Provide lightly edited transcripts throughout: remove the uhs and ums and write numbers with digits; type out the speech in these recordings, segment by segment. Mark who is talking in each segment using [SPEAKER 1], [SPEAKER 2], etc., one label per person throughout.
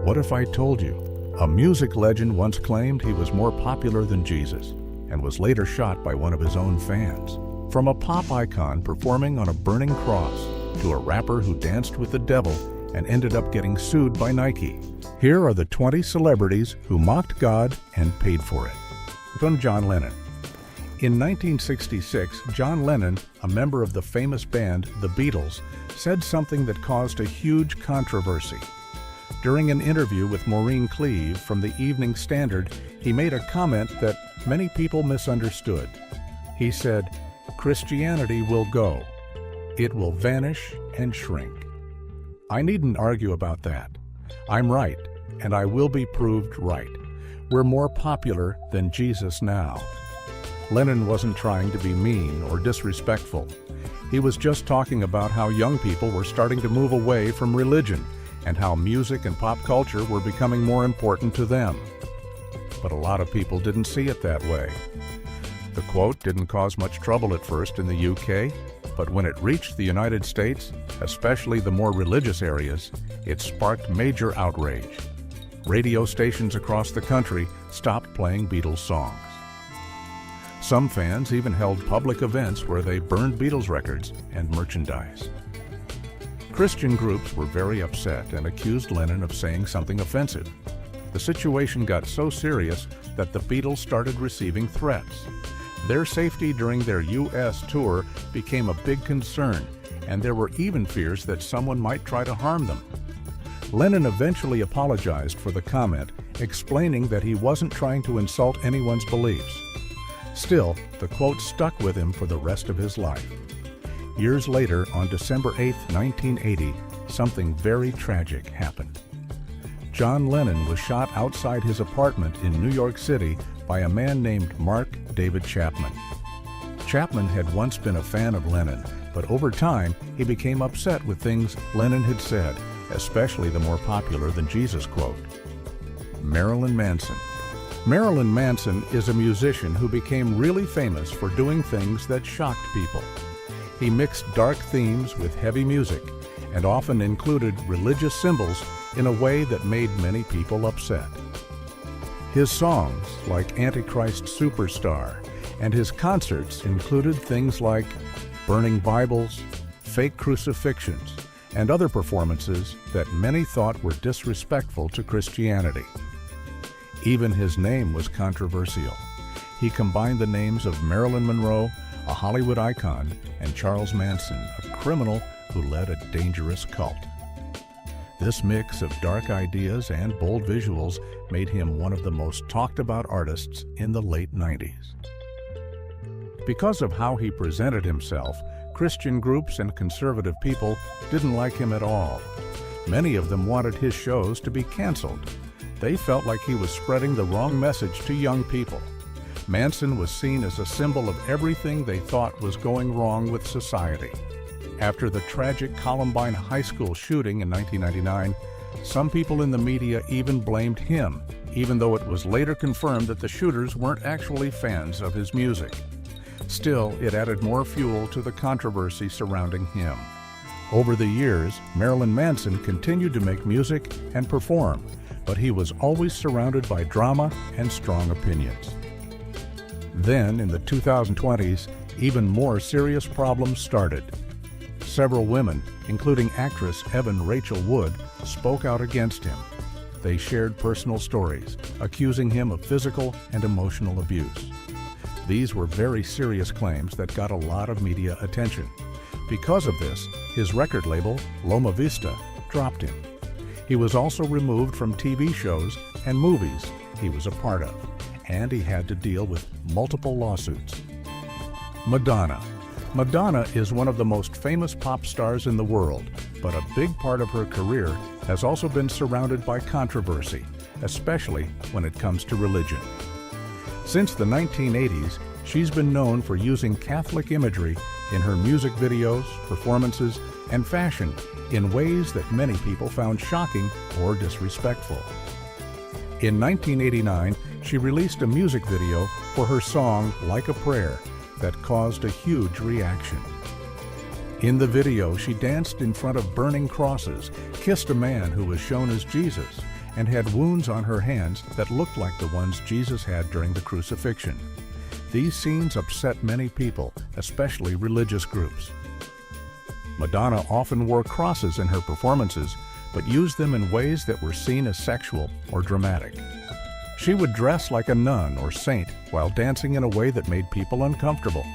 [SPEAKER 1] What if I told you? A music legend once claimed he was more popular than Jesus and was later shot by one of his own fans. From a pop icon performing on a burning cross to a rapper who danced with the devil and ended up getting sued by Nike. Here are the 20 celebrities who mocked God and paid for it. From John Lennon. In 1966, John Lennon, a member of the famous band The Beatles, said something that caused a huge controversy. During an interview with Maureen Cleave from the Evening Standard, he made a comment that many people misunderstood. He said, "Christianity will go. It will vanish and shrink." I needn't argue about that. I'm right, and I will be proved right. We're more popular than Jesus now. Lennon wasn't trying to be mean or disrespectful. He was just talking about how young people were starting to move away from religion and how music and pop culture were becoming more important to them. But a lot of people didn't see it that way. The quote didn't cause much trouble at first in the UK, but when it reached the United States, especially the more religious areas, it sparked major outrage. Radio stations across the country stopped playing Beatles songs. Some fans even held public events where they burned Beatles records and merchandise. Christian groups were very upset and accused Lennon of saying something offensive. The situation got so serious that the Beatles started receiving threats. Their safety during their U.S. tour became a big concern, and there were even fears that someone might try to harm them. Lennon eventually apologized for the comment, explaining that he wasn't trying to insult anyone's beliefs. Still, the quote stuck with him for the rest of his life. Years later, on December 8, 1980, something very tragic happened. John Lennon was shot outside his apartment in New York City by a man named Mark David Chapman. Chapman had once been a fan of Lennon, but over time he became upset with things Lennon had said, especially the more popular than Jesus quote. Marilyn Manson. Marilyn Manson is a musician who became really famous for doing things that shocked people. He mixed dark themes with heavy music and often included religious symbols in a way that made many people upset. His songs, like Antichrist Superstar, and his concerts included things like burning Bibles, fake crucifixions, and other performances that many thought were disrespectful to Christianity. Even his name was controversial. He combined the names of Marilyn Monroe, a Hollywood icon, and Charles Manson, a criminal who led a dangerous cult. This mix of dark ideas and bold visuals made him one of the most talked about artists in the late 90s. Because of how he presented himself, Christian groups and conservative people didn't like him at all. Many of them wanted his shows to be canceled. They felt like he was spreading the wrong message to young people. Manson was seen as a symbol of everything they thought was going wrong with society. After the tragic Columbine High School shooting in 1999, some people in the media even blamed him, even though it was later confirmed that the shooters weren't actually fans of his music. Still, it added more fuel to the controversy surrounding him. Over the years, Marilyn Manson continued to make music and perform, but he was always surrounded by drama and strong opinions. Then, in the 2020s, even more serious problems started. Several women, including actress Evan Rachel Wood, spoke out against him. They shared personal stories, accusing him of physical and emotional abuse. These were very serious claims that got a lot of media attention. Because of this, his record label, Loma Vista, dropped him. He was also removed from TV shows and movies he was a part of, and he had to deal with multiple lawsuits. Madonna. Madonna is one of the most famous pop stars in the world, but a big part of her career has also been surrounded by controversy, especially when it comes to religion. Since the 1980s, she's been known for using Catholic imagery in her music videos, performances, and fashion in ways that many people found shocking or disrespectful. In 1989, she released a music video for her song Like a Prayer that caused a huge reaction. In the video, she danced in front of burning crosses, kissed a man who was shown as Jesus, and had wounds on her hands that looked like the ones Jesus had during the crucifixion. These scenes upset many people, especially religious groups. Madonna often wore crosses in her performances, but used them in ways that were seen as sexual or dramatic. She would dress like a nun or saint while dancing in a way that made people uncomfortable.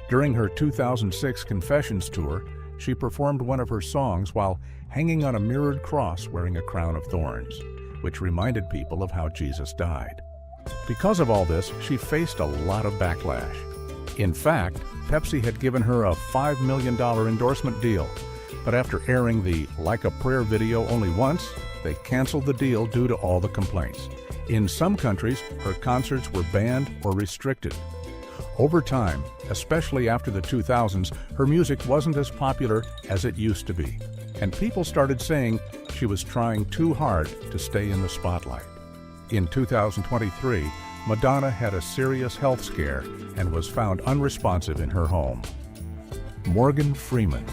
[SPEAKER 1] During her 2006 Confessions tour, she performed one of her songs while hanging on a mirrored cross wearing a crown of thorns, which reminded people of how Jesus died. Because of all this, she faced a lot of backlash. In fact, Pepsi had given her a $5 million endorsement deal, but after airing the Like a Prayer video only once, they canceled the deal due to all the complaints. In some countries, her concerts were banned or restricted. Over time, especially after the 2000s, her music wasn't as popular as it used to be, and people started saying she was trying too hard to stay in the spotlight. In 2023, Madonna had a serious health scare and was found unresponsive in her home. Morgan Freeman.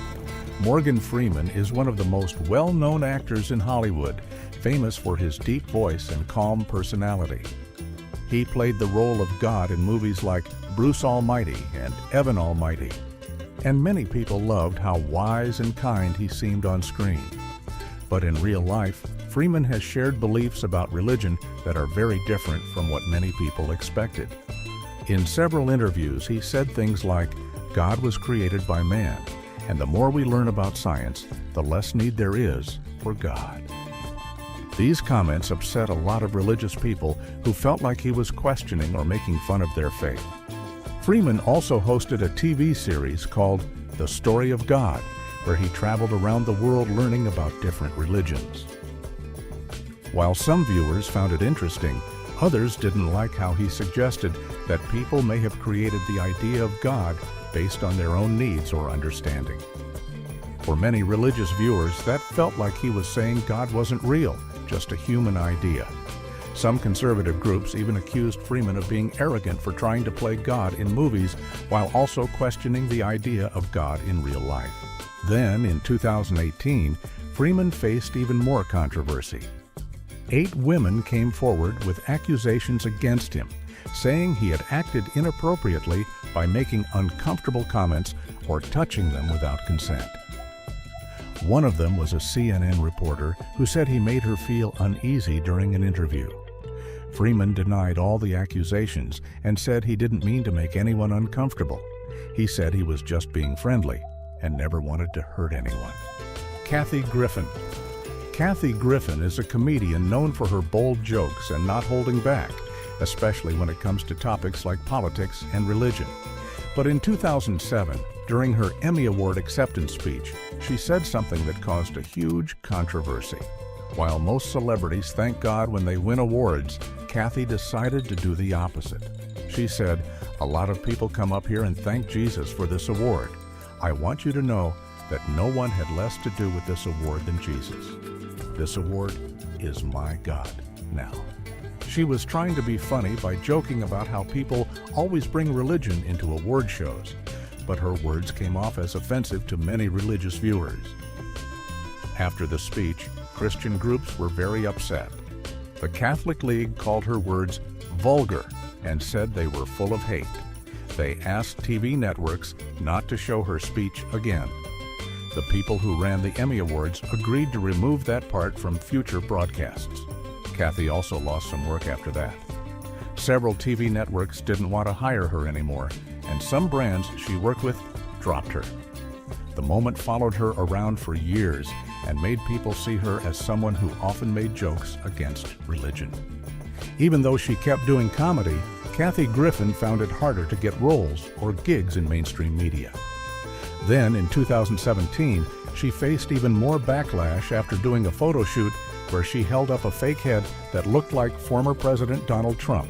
[SPEAKER 1] Morgan Freeman is one of the most well-known actors in Hollywood, famous for his deep voice and calm personality. He played the role of God in movies like Bruce Almighty and Evan Almighty, and many people loved how wise and kind he seemed on screen. But in real life, Freeman has shared beliefs about religion that are very different from what many people expected. In several interviews, he said things like, "God was created by man, and the more we learn about science, the less need there is for God." These comments upset a lot of religious people who felt like he was questioning or making fun of their faith. Freeman also hosted a TV series called The Story of God, where he traveled around the world learning about different religions. While some viewers found it interesting, others didn't like how he suggested that people may have created the idea of God based on their own needs or understanding. For many religious viewers, that felt like he was saying God wasn't real, just a human idea. Some conservative groups even accused Freeman of being arrogant for trying to play God in movies while also questioning the idea of God in real life. Then, in 2018, Freeman faced even more controversy. 8 women came forward with accusations against him, saying he had acted inappropriately by making uncomfortable comments or touching them without consent. One of them was a CNN reporter who said he made her feel uneasy during an interview. Freeman denied all the accusations and said he didn't mean to make anyone uncomfortable. He said he was just being friendly and never wanted to hurt anyone. Kathy Griffin. Kathy Griffin is a comedian known for her bold jokes and not holding back, especially when it comes to topics like politics and religion. But in 2007, during her Emmy Award acceptance speech, she said something that caused a huge controversy. While most celebrities thank God when they win awards, Kathy decided to do the opposite. She said, "A lot of people come up here and thank Jesus for this award. I want you to know that no one had less to do with this award than Jesus. This award is my God now." She was trying to be funny by joking about how people always bring religion into award shows, but her words came off as offensive to many religious viewers. After the speech, Christian groups were very upset. The Catholic League called her words vulgar and said they were full of hate. They asked TV networks not to show her speech again. The people who ran the Emmy Awards agreed to remove that part from future broadcasts. Kathy also lost some work after that. Several TV networks didn't want to hire her anymore, and some brands she worked with dropped her. The moment followed her around for years and made people see her as someone who often made jokes against religion. Even though she kept doing comedy, Kathy Griffin found it harder to get roles or gigs in mainstream media. Then, in 2017, she faced even more backlash after doing a photo shoot where she held up a fake head that looked like former President Donald Trump.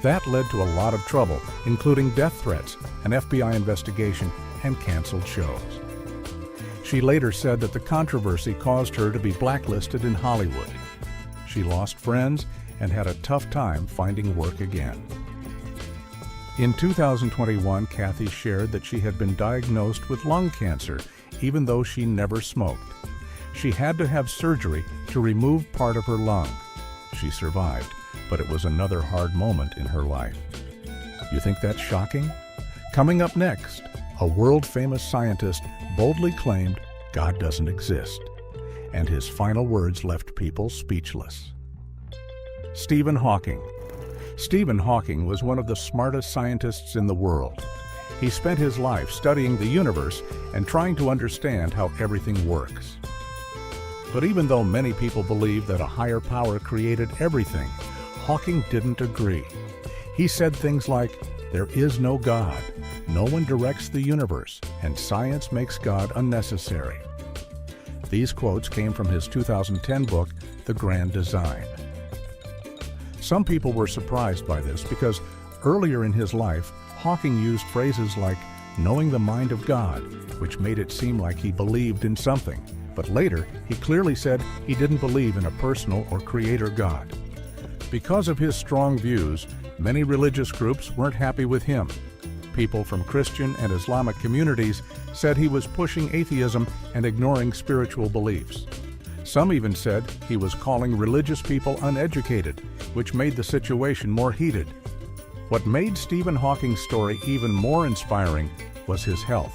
[SPEAKER 1] That led to a lot of trouble, including death threats, an FBI investigation, and canceled shows. She later said that the controversy caused her to be blacklisted in Hollywood. She lost friends and had a tough time finding work again. In 2021, Kathy shared that she had been diagnosed with lung cancer, even though she never smoked. She had to have surgery to remove part of her lung. She survived, but it was another hard moment in her life. You think that's shocking? Coming up next, a world-famous scientist boldly claimed God doesn't exist, and his final words left people speechless. Stephen Hawking. Stephen Hawking was one of the smartest scientists in the world. He spent his life studying the universe and trying to understand how everything works. But even though many people believe that a higher power created everything, Hawking didn't agree. He said things like, "There is no God, no one directs the universe, and science makes God unnecessary." These quotes came from his 2010 book, The Grand Design. Some people were surprised by this because earlier in his life, Hawking used phrases like knowing the mind of God, which made it seem like he believed in something. But later, he clearly said he didn't believe in a personal or creator God. Because of his strong views, many religious groups weren't happy with him. People from Christian and Islamic communities said he was pushing atheism and ignoring spiritual beliefs. Some even said he was calling religious people uneducated, which made the situation more heated. What made Stephen Hawking's story even more inspiring was his health.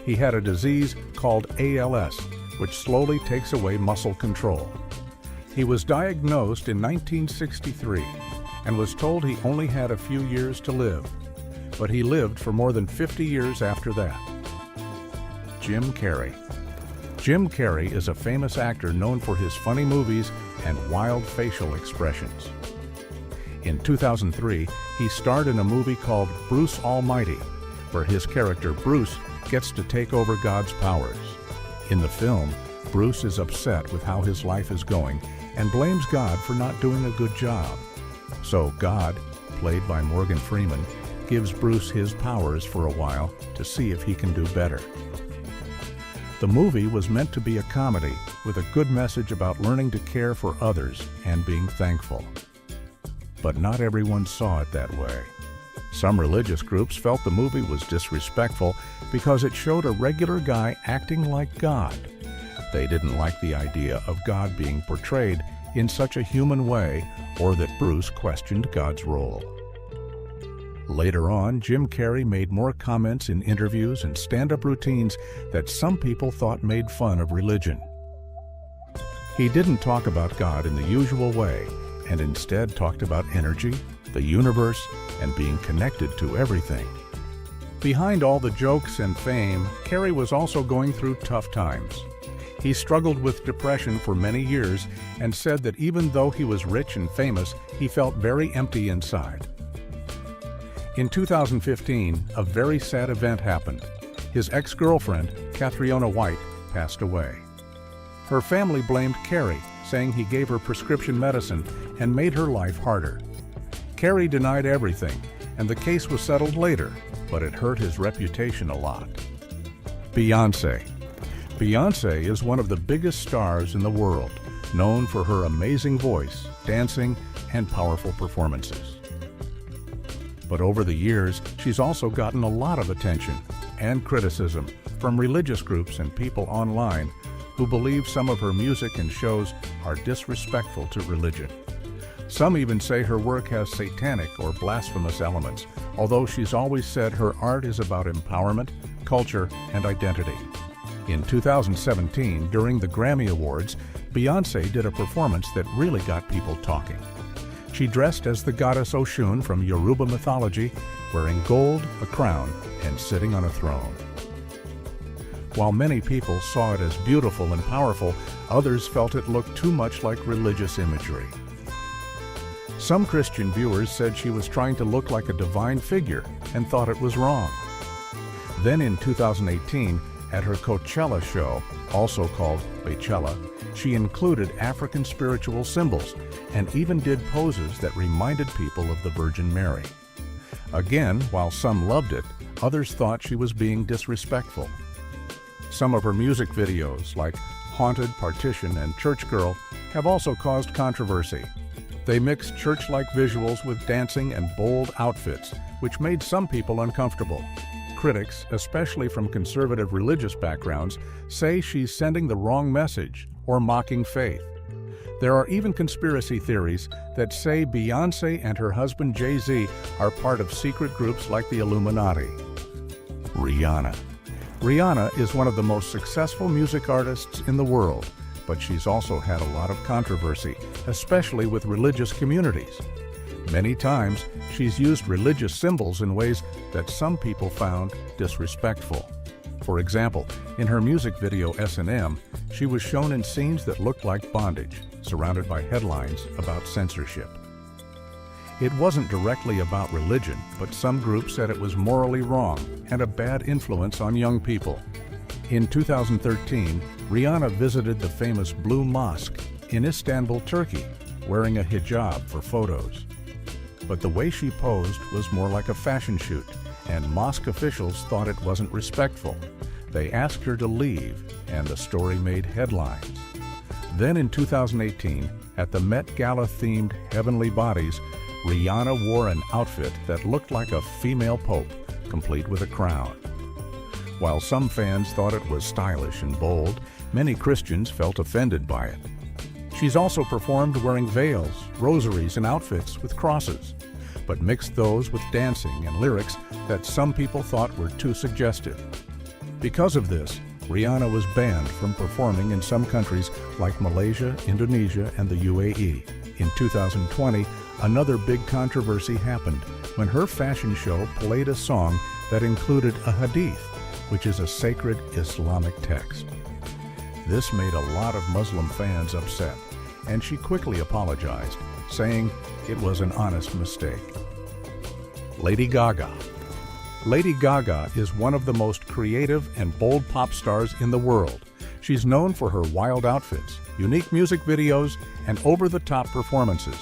[SPEAKER 1] He had a disease called ALS, which slowly takes away muscle control. He was diagnosed in 1963 and was told he only had a few years to live, but he lived for more than 50 years after that. Jim Carrey. Jim Carrey is a famous actor known for his funny movies and wild facial expressions. In 2003, he starred in a movie called Bruce Almighty, where his character Bruce gets to take over God's powers. In the film, Bruce is upset with how his life is going and blames God for not doing a good job. So God, played by Morgan Freeman, gives Bruce his powers for a while to see if he can do better. The movie was meant to be a comedy with a good message about learning to care for others and being thankful. But not everyone saw it that way. Some religious groups felt the movie was disrespectful because it showed a regular guy acting like God. They didn't like the idea of God being portrayed in such a human way, or that Bruce questioned God's role. Later on, Jim Carrey made more comments in interviews and stand-up routines that some people thought made fun of religion. He didn't talk about God in the usual way, and instead talked about energy, the universe, and being connected to everything. Behind all the jokes and fame, Carrey was also going through tough times. He struggled with depression for many years and said that even though he was rich and famous, he felt very empty inside. In 2015, a very sad event happened. His ex-girlfriend, Catriona White, passed away. Her family blamed Carrey, saying he gave her prescription medicine and made her life harder. Carrey denied everything, and the case was settled later, but it hurt his reputation a lot. Beyoncé. Beyoncé is one of the biggest stars in the world, known for her amazing voice, dancing, and powerful performances. But over the years, she's also gotten a lot of attention and criticism from religious groups and people online who believe some of her music and shows are disrespectful to religion. Some even say her work has satanic or blasphemous elements, although she's always said her art is about empowerment, culture, and identity. In 2017, during the Grammy Awards, Beyoncé did a performance that really got people talking. She dressed as the goddess Oshun from Yoruba mythology, wearing gold, a crown, and sitting on a throne. While many people saw it as beautiful and powerful, others felt it looked too much like religious imagery. Some Christian viewers said she was trying to look like a divine figure and thought it was wrong. Then in 2018, at her Coachella show, also called Beychella, she included African spiritual symbols and even did poses that reminded people of the Virgin Mary. Again, while some loved it, others thought she was being disrespectful. Some of her music videos, like Haunted, Partition, and Church Girl, have also caused controversy. They mixed church-like visuals with dancing and bold outfits, which made some people uncomfortable. critics, especially from conservative religious backgrounds, say she's sending the wrong message or mocking faith. There are even conspiracy theories that say Beyoncé and her husband Jay-Z are part of secret groups like the Illuminati. Rihanna. Rihanna is one of the most successful music artists in the world, but she's also had a lot of controversy, especially with religious communities. Many times, she's used religious symbols in ways that some people found disrespectful. For example, in her music video S&M, she was shown in scenes that looked like bondage, surrounded by headlines about censorship. It wasn't directly about religion, but some groups said it was morally wrong and a bad influence on young people. In 2013, Rihanna visited the famous Blue Mosque in Istanbul, Turkey, wearing a hijab for photos. But the way she posed was more like a fashion shoot, and mosque officials thought it wasn't respectful. They asked her to leave, and the story made headlines. Then in 2018, at the Met Gala-themed Heavenly Bodies, Rihanna wore an outfit that looked like a female pope, complete with a crown. While some fans thought it was stylish and bold, many Christians felt offended by it. She's also performed wearing veils, rosaries, and outfits with crosses, but mixed those with dancing and lyrics that some people thought were too suggestive. Because of this, Rihanna was banned from performing in some countries like Malaysia, Indonesia, and the UAE. In 2020, another big controversy happened when her fashion show played a song that included a hadith, which is a sacred Islamic text. This made a lot of Muslim fans upset, and she quickly apologized, saying it was an honest mistake. Lady Gaga. Lady Gaga is one of the most creative and bold pop stars in the world. She's known for her wild outfits, unique music videos, and over-the-top performances.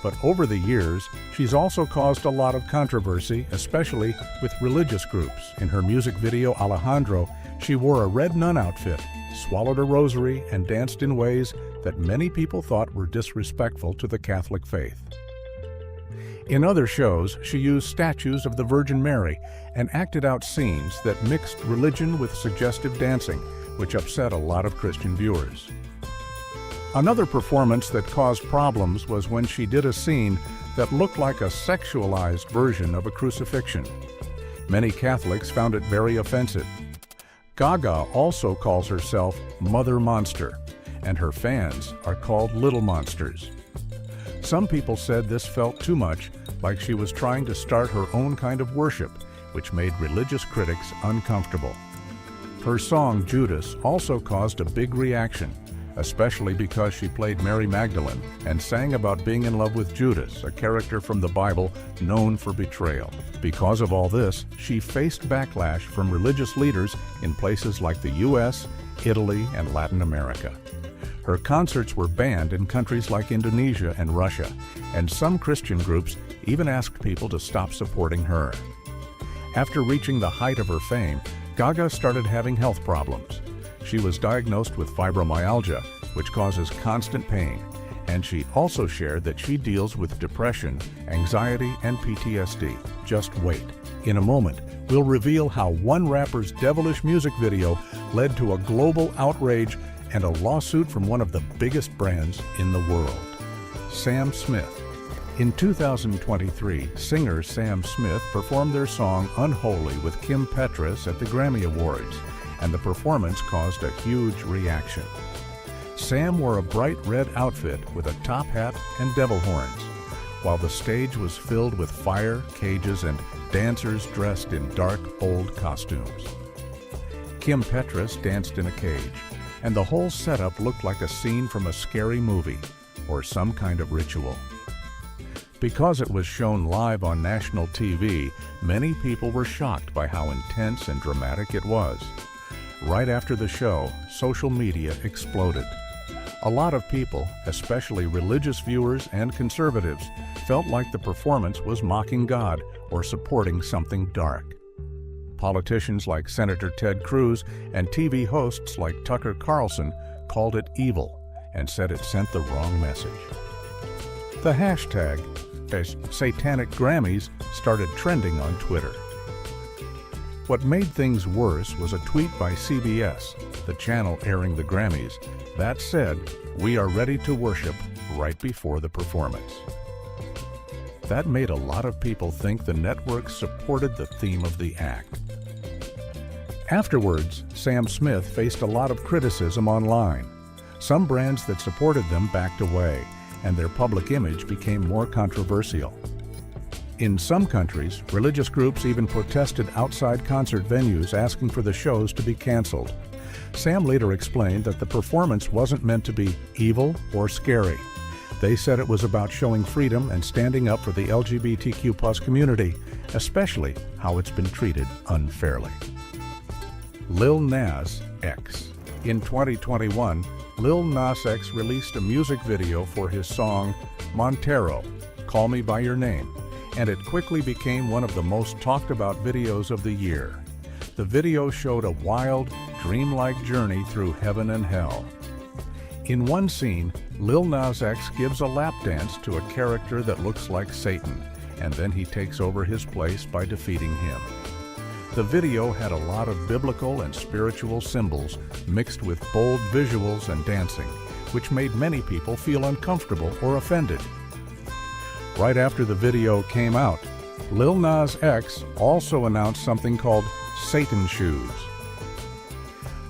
[SPEAKER 1] But over the years, she's also caused a lot of controversy, especially with religious groups. In her music video Alejandro, she wore a red nun outfit, swallowed a rosary, and danced in ways that many people thought were disrespectful to the Catholic faith. In other shows, she used statues of the Virgin Mary and acted out scenes that mixed religion with suggestive dancing, which upset a lot of Christian viewers. Another performance that caused problems was when she did a scene that looked like a sexualized version of a crucifixion. Many Catholics found it very offensive. Gaga also calls herself Mother Monster, and her fans are called Little Monsters. Some people said this felt too much, like she was trying to start her own kind of worship, which made religious critics uncomfortable. Her song Judas also caused a big reaction, especially because she played Mary Magdalene and sang about being in love with Judas, a character from the Bible known for betrayal. Because of all this, she faced backlash from religious leaders in places like the US, Italy, and Latin America. Her concerts were banned in countries like Indonesia and Russia, and some Christian groups even asked people to stop supporting her. After reaching the height of her fame, Gaga started having health problems. She was diagnosed with fibromyalgia, which causes constant pain, and she also shared that she deals with depression, anxiety, and PTSD. Just wait. In a moment, we'll reveal how one rapper's devilish music video led to a global outrage and a lawsuit from one of the biggest brands in the world. Sam Smith. In 2023, singer Sam Smith performed their song Unholy with Kim Petras at the Grammy Awards, and the performance caused a huge reaction. Sam wore a bright red outfit with a top hat and devil horns, while the stage was filled with fire, cages, and dancers dressed in dark, bold costumes. Kim Petras danced in a cage, and the whole setup looked like a scene from a scary movie or some kind of ritual. Because it was shown live on national TV, many people were shocked by how intense and dramatic it was. Right after the show, social media exploded. A lot of people, especially religious viewers and conservatives, felt like the performance was mocking God or supporting something dark. Politicians like Senator Ted Cruz and TV hosts like Tucker Carlson called it evil and said it sent the wrong message. The hashtag Satanic Grammys started trending on Twitter. What made things worse was a tweet by CBS, the channel airing the Grammys, that said, "We are ready to worship," right before the performance. That made a lot of people think the network supported the theme of the act. Afterwards, Sam Smith faced a lot of criticism online. Some brands that supported them backed away, and their public image became more controversial. In some countries, religious groups even protested outside concert venues asking for the shows to be canceled. Sam later explained that the performance wasn't meant to be evil or scary. They said it was about showing freedom and standing up for the LGBTQ+ community, especially how it's been treated unfairly. Lil Nas X. In 2021, Lil Nas X released a music video for his song Montero, Call Me By Your Name, and it quickly became one of the most talked about videos of the year. The video showed a wild, dreamlike journey through heaven and hell. In one scene, Lil Nas X gives a lap dance to a character that looks like Satan, and then he takes over his place by defeating him. The video had a lot of biblical and spiritual symbols mixed with bold visuals and dancing, which made many people feel uncomfortable or offended. Right after the video came out, Lil Nas X also announced something called Satan Shoes.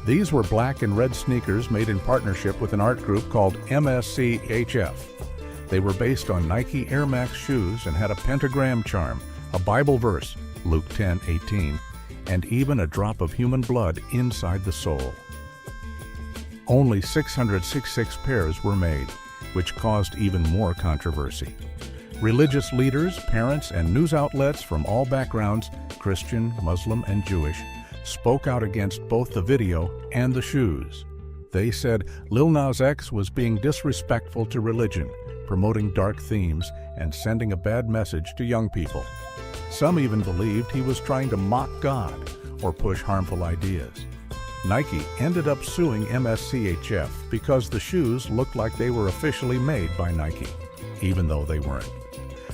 [SPEAKER 1] These were black and red sneakers made in partnership with an art group called MSCHF. They were based on Nike Air Max shoes and had a pentagram charm, a Bible verse, Luke 10:18, and even a drop of human blood inside the sole. Only 666 pairs were made, which caused even more controversy. Religious leaders, parents, and news outlets from all backgrounds, Christian, Muslim, and Jewish, spoke out against both the video and the shoes. They said Lil Nas X was being disrespectful to religion, promoting dark themes, and sending a bad message to young people. Some even believed he was trying to mock God or push harmful ideas. Nike ended up suing MSCHF because the shoes looked like they were officially made by Nike, even though they weren't.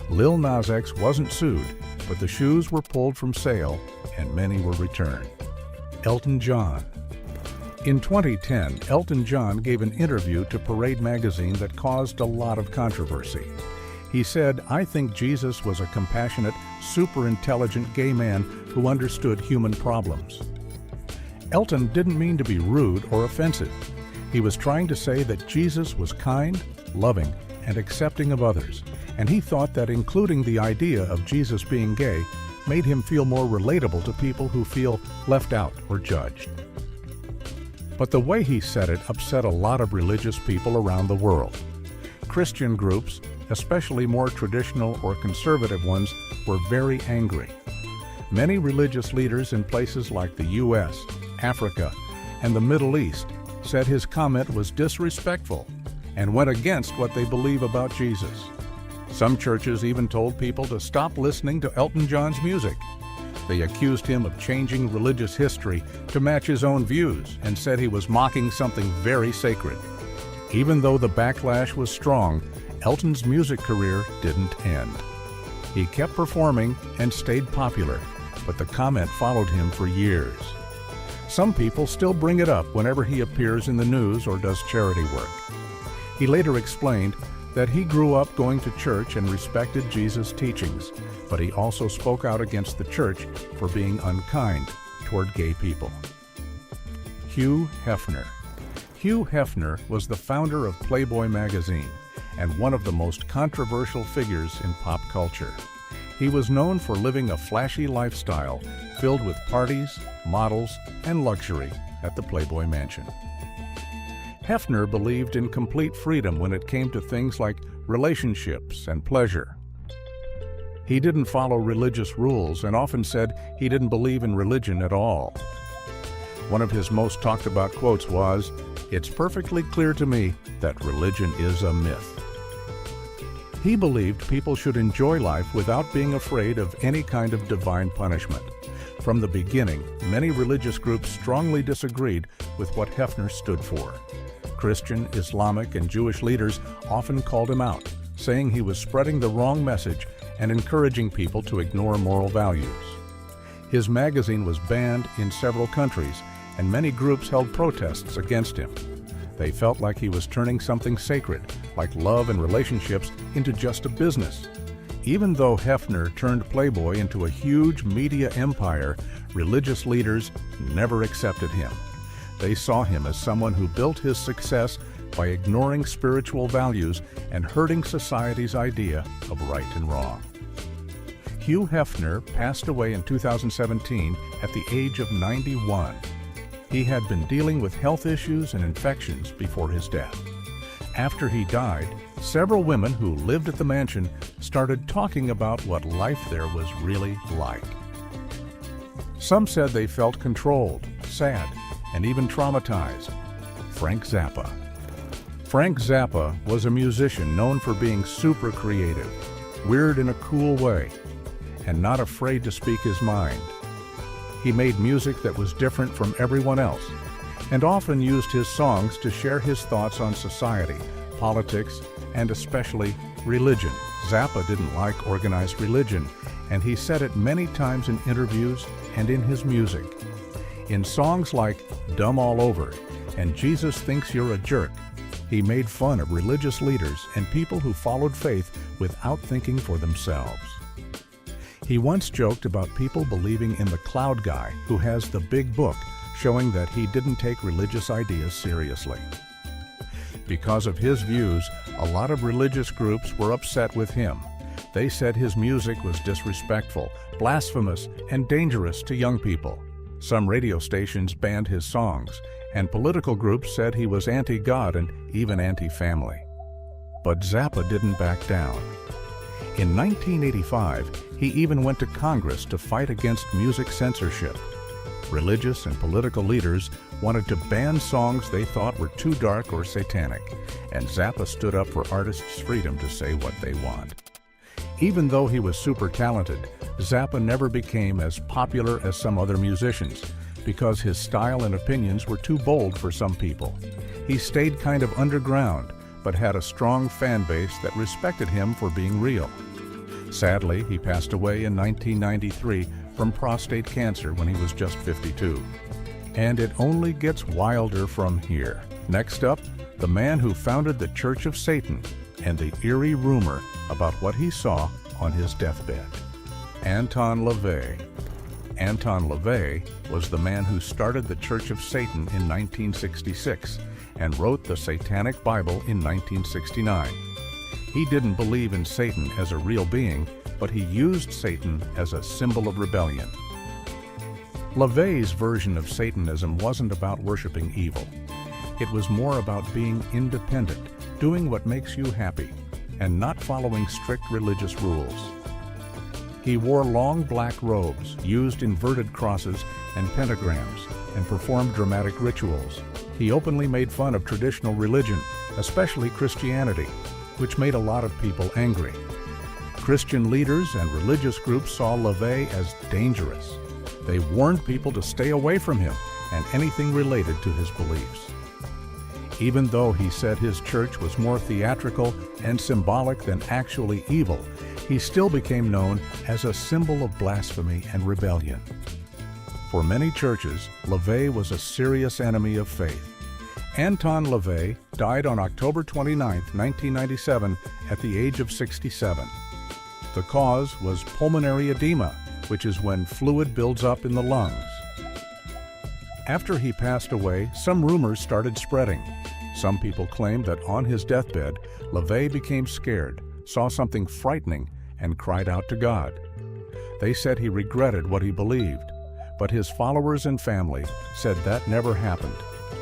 [SPEAKER 1] Lil Nas X wasn't sued, but the shoes were pulled from sale and many were returned. Elton John. In 2010, Elton John gave an interview to Parade magazine that caused a lot of controversy. He said, "I think Jesus was a compassionate, super intelligent gay man who understood human problems." Elton didn't mean to be rude or offensive. He was trying to say that Jesus was kind, loving, and accepting of others, and he thought that including the idea of Jesus being gay made him feel more relatable to people who feel left out or judged. But the way he said it upset a lot of religious people around the world. Christian groups, especially more traditional or conservative ones, were very angry. Many religious leaders in places like the US, Africa, and the Middle East said his comment was disrespectful and went against what they believe about Jesus. Some churches even told people to stop listening to Elton John's music. They accused him of changing religious history to match his own views and said he was mocking something very sacred. Even though the backlash was strong, Elton's music career didn't end. He kept performing and stayed popular, but the comment followed him for years. Some people still bring it up whenever he appears in the news or does charity work. He later explained that he grew up going to church and respected Jesus' teachings, but he also spoke out against the church for being unkind toward gay people. Hugh Hefner. Hugh Hefner was the founder of Playboy magazine and one of the most controversial figures in pop culture. He was known for living a flashy lifestyle filled with parties, models, and luxury at the Playboy Mansion. Hefner believed in complete freedom when it came to things like relationships and pleasure. He didn't follow religious rules and often said he didn't believe in religion at all. One of his most talked about quotes was, "It's perfectly clear to me that religion is a myth." He believed people should enjoy life without being afraid of any kind of divine punishment. From the beginning, many religious groups strongly disagreed with what Hefner stood for. Christian, Islamic, and Jewish leaders often called him out, saying he was spreading the wrong message and encouraging people to ignore moral values. His magazine was banned in several countries, and many groups held protests against him. They felt like he was turning something sacred, like love and relationships, into just a business. Even though Hefner turned Playboy into a huge media empire, religious leaders never accepted him. They saw him as someone who built his success by ignoring spiritual values and hurting society's idea of right and wrong. Hugh Hefner passed away in 2017 at the age of 91. He had been dealing with health issues and infections before his death. After he died, several women who lived at the mansion started talking about what life there was really like. Some said they felt controlled, sad, and even traumatized. Frank Zappa. Frank Zappa was a musician known for being super creative, weird in a cool way, and not afraid to speak his mind. He made music that was different from everyone else, and often used his songs to share his thoughts on society, politics, and especially religion. Zappa didn't like organized religion, and he said it many times in interviews and in his music. In songs like Dumb All Over and Jesus Thinks You're a Jerk, he made fun of religious leaders and people who followed faith without thinking for themselves. He once joked about people believing in the cloud guy who has the big book, showing that he didn't take religious ideas seriously. Because of his views, a lot of religious groups were upset with him. They said his music was disrespectful, blasphemous, and dangerous to young people. Some radio stations banned his songs, and political groups said he was anti-God and even anti-family. But Zappa didn't back down. In 1985, he even went to Congress to fight against music censorship. Religious and political leaders wanted to ban songs they thought were too dark or satanic, and Zappa stood up for artists' freedom to say what they want. Even though he was super talented, Zappa never became as popular as some other musicians because his style and opinions were too bold for some people. He stayed kind of underground, but had a strong fan base that respected him for being real. Sadly, he passed away in 1993 from prostate cancer when he was just 52. And it only gets wilder from here. Next up, the man who founded the Church of Satan and the eerie rumor about what he saw on his deathbed. Anton LaVey. Anton LaVey was the man who started the Church of Satan in 1966 and wrote the Satanic Bible in 1969. He didn't believe in Satan as a real being, but he used Satan as a symbol of rebellion. LaVey's version of Satanism wasn't about worshiping evil. It was more about being independent, doing what makes you happy, and not following strict religious rules. He wore long black robes, used inverted crosses and pentagrams, and performed dramatic rituals. He openly made fun of traditional religion, especially Christianity, which made a lot of people angry. Christian leaders and religious groups saw LaVey as dangerous. They warned people to stay away from him and anything related to his beliefs. Even though he said his church was more theatrical and symbolic than actually evil, he still became known as a symbol of blasphemy and rebellion. For many churches, LaVey was a serious enemy of faith. Anton LaVey died on October 29, 1997, at the age of 67. The cause was pulmonary edema, which is when fluid builds up in the lungs. After he passed away, some rumors started spreading. Some people claimed that on his deathbed, LaVey became scared, saw something frightening, and cried out to God. They said he regretted what he believed, but his followers and family said that never happened,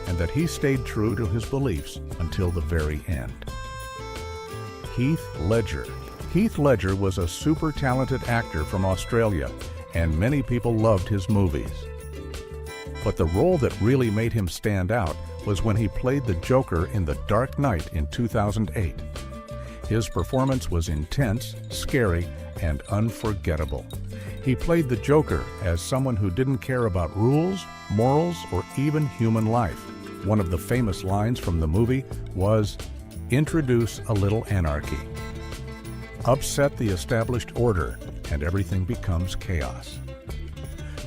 [SPEAKER 1] and that he stayed true to his beliefs until the very end. Heath Ledger. Heath Ledger was a super talented actor from Australia, and many people loved his movies. But the role that really made him stand out was when he played the Joker in The Dark Knight in 2008. His performance was intense, scary, and unforgettable. He played the Joker as someone who didn't care about rules, morals, or even human life. One of the famous lines from the movie was, "Introduce a little anarchy. Upset the established order, and everything becomes chaos."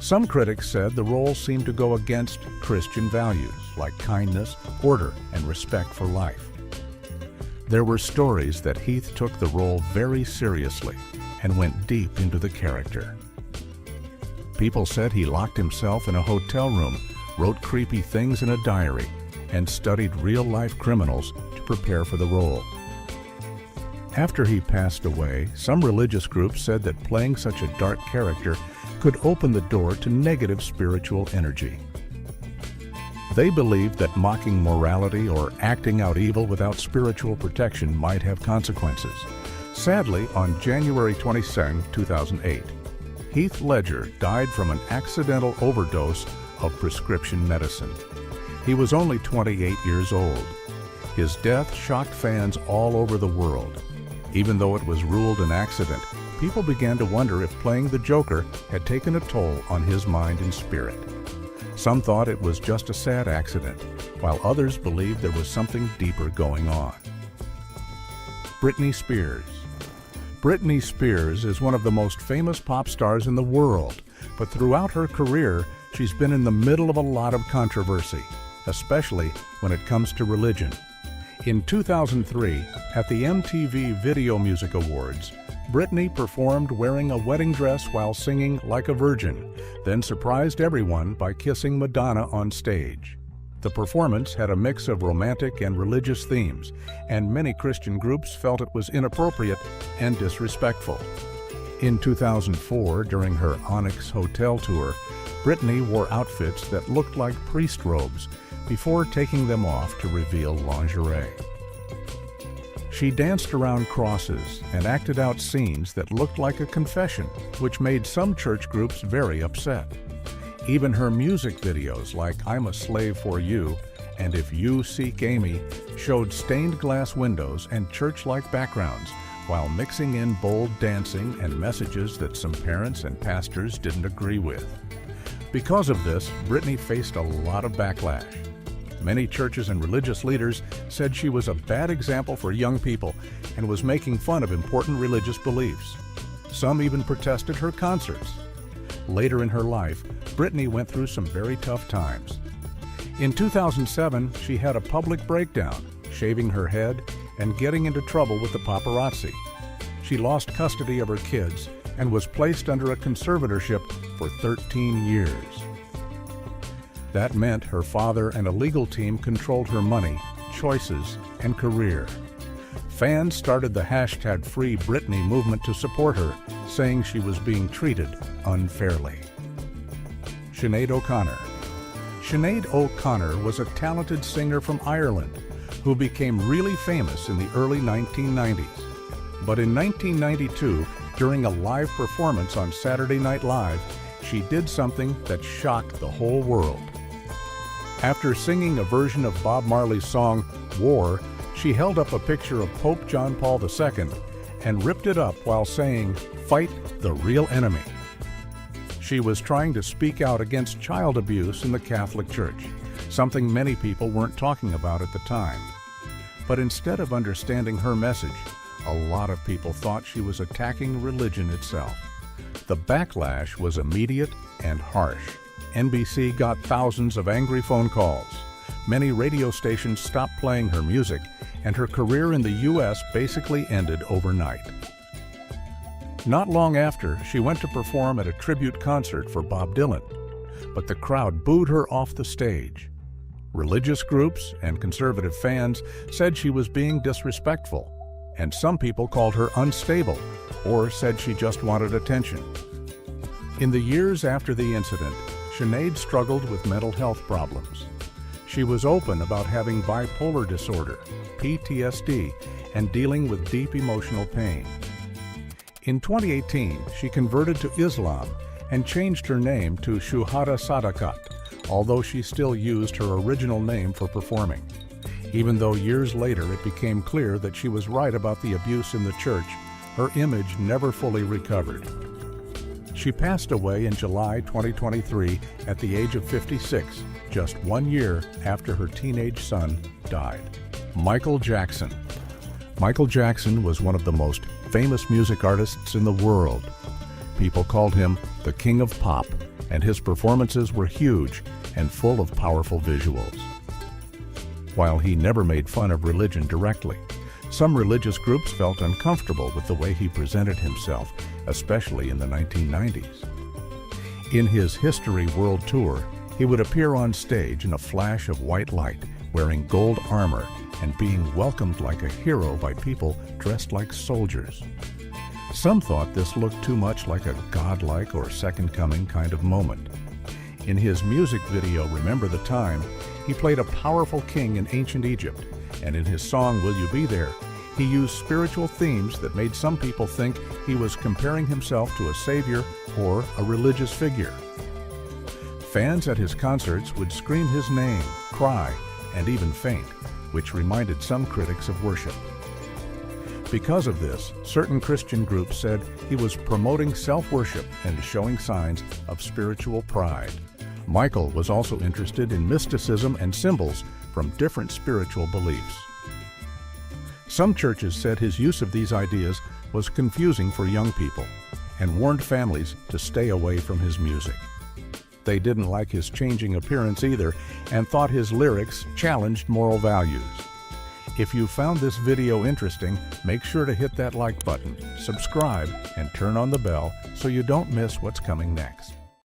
[SPEAKER 1] Some critics said the role seemed to go against Christian values like kindness, order, and respect for life. There were stories that Heath took the role very seriously and went deep into the character. People said he locked himself in a hotel room, wrote creepy things in a diary, and studied real-life criminals to prepare for the role. After he passed away, some religious groups said that playing such a dark character could open the door to negative spiritual energy. They believed that mocking morality or acting out evil without spiritual protection might have consequences. Sadly, on January 22, 2008, Heath Ledger died from an accidental overdose of prescription medicine. He was only 28 years old. His death shocked fans all over the world. Even though it was ruled an accident, people began to wonder if playing the Joker had taken a toll on his mind and spirit. Some thought it was just a sad accident, while others believed there was something deeper going on. Britney Spears. Britney Spears is one of the most famous pop stars in the world, but throughout her career, she's been in the middle of a lot of controversy, especially when it comes to religion. In 2003, at the MTV Video Music Awards, Britney performed wearing a wedding dress while singing Like a Virgin, then surprised everyone by kissing Madonna on stage. The performance had a mix of romantic and religious themes, and many Christian groups felt it was inappropriate and disrespectful. In 2004, during her Onyx Hotel tour, Britney wore outfits that looked like priest robes before taking them off to reveal lingerie. She danced around crosses and acted out scenes that looked like a confession, which made some church groups very upset. Even her music videos like I'm a Slave for You and If You Seek Amy showed stained glass windows and church-like backgrounds while mixing in bold dancing and messages that some parents and pastors didn't agree with. Because of this, Britney faced a lot of backlash. Many churches and religious leaders said she was a bad example for young people and was making fun of important religious beliefs. Some even protested her concerts. Later in her life, Britney went through some very tough times. In 2007, she had a public breakdown, shaving her head and getting into trouble with the paparazzi. She lost custody of her kids and was placed under a conservatorship for 13 years. That meant her father and a legal team controlled her money, choices, and career. Fans started the hashtag Free Britney movement to support her, saying she was being treated unfairly. Sinead O'Connor. Sinead O'Connor was a talented singer from Ireland who became really famous in the early 1990s. But in 1992, during a live performance on Saturday Night Live, she did something that shocked the whole world. After singing a version of Bob Marley's song, War, she held up a picture of Pope John Paul II and ripped it up while saying, "Fight the real enemy." She was trying to speak out against child abuse in the Catholic Church, something many people weren't talking about at the time. But instead of understanding her message, a lot of people thought she was attacking religion itself. The backlash was immediate and harsh. NBC got thousands of angry phone calls. Many radio stations stopped playing her music, and her career in the U.S. basically ended overnight. Not long after, she went to perform at a tribute concert for Bob Dylan, but the crowd booed her off the stage. Religious groups and conservative fans said she was being disrespectful, and some people called her unstable or said she just wanted attention. In the years after the incident, Sinead struggled with mental health problems. She was open about having bipolar disorder, PTSD, and dealing with deep emotional pain. In 2018, she converted to Islam and changed her name to Shuhada Sadakat, although she still used her original name for performing. Even though years later it became clear that she was right about the abuse in the church, her image never fully recovered. She passed away in July 2023 at the age of 56, just 1 year after her teenage son died. Michael Jackson. Michael Jackson was one of the most famous music artists in the world. People called him the King of Pop, and his performances were huge and full of powerful visuals. While he never made fun of religion directly, some religious groups felt uncomfortable with the way he presented himself, especially in the 1990s. In his History World Tour, he would appear on stage in a flash of white light, wearing gold armor and being welcomed like a hero by people dressed like soldiers. Some thought this looked too much like a godlike or second coming kind of moment. In his music video, Remember the Time, he played a powerful king in ancient Egypt, and in his song, Will You Be There, he used spiritual themes that made some people think he was comparing himself to a savior or a religious figure. Fans at his concerts would scream his name, cry, and even faint, which reminded some critics of worship. Because of this, certain Christian groups said he was promoting self-worship and showing signs of spiritual pride. Michael was also interested in mysticism and symbols from different spiritual beliefs. Some churches said his use of these ideas was confusing for young people and warned families to stay away from his music. They didn't like his changing appearance either and thought his lyrics challenged moral values. If you found this video interesting, make sure to hit that like button, subscribe, and turn on the bell so you don't miss what's coming next.